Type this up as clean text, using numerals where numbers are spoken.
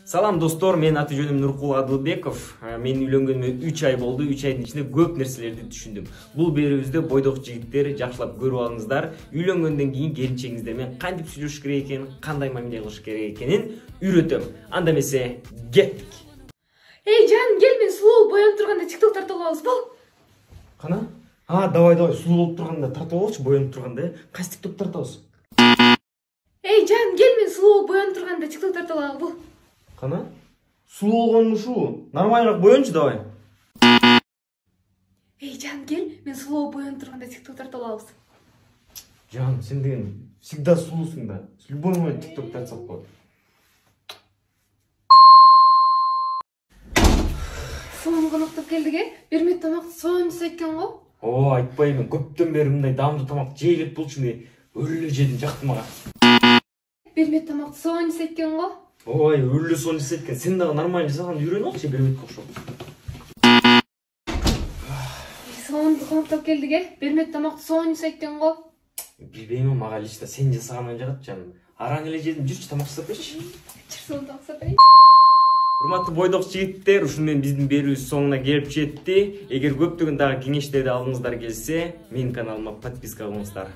Салам достор, мен аты жөнүм Нуркул Адылбеков. Мен үйлөнгөнүмө 3 ай болду. 3 айдын ичинде көп нерселерди түшүндүм. Бул берүүбүздө бойдок жигиттер жакшылап көрүп алыңыздар. Үйлөнгөндөн кийин келинчегиңиздер менен кантип сүйлөшүш керек экенин, кандай мамиле кылыш керек экенин үйрөтөм. Анда эмесе, кеттик. Эй, Жан, кел, мен сулуу боянып турганда TikTok тартып алабыз, бол. Кана? Давай, сулуу болуп турганда тартып алчы, боянып турганда, кайсы TikTok тартабыз? Эй, Жан, кел, мен сулуу боянып турганда TikTok тартып алалы, бол. Кана? Сулуу болгону ушул. Нормальыраак боёнчу, давай. Эй, Жан, кел, мен сулуу боянып турганда TikTok тартып алабыз. Жан, сен деген всегда сулуусуң да. С любой момент TikTok тартсак болот. Сонун коноктоп келдик, бермет тамакты союн жасайт экен го. Айтпайм, мен көптөн бери мындай даамдуу тамак жей элек болчумун, өлө жедим, жакты мага. Бермет тамакты союн жасайт экен го. Өлө союн жасайт экен. Сен дагы нормально жасаганды үйрөнүп алчы, берметке окшоп. Сонун коноктоп келдик, бермет тамакты союн жасайт экен го. Билбейм, мага лично сен жасаганың жагат, жаным. Араң эле жедим, жүрчү тамак жасап берчи. Сонун тамак жасап берейин. Урматтуу бойдок жигиттер, ушуну менен биздин берүүбүз соңуна келип жетти. Эгер көптөгөн дагы кеңештерди алгыңыздар келсе, менин каналыма подписка кылыңыздар.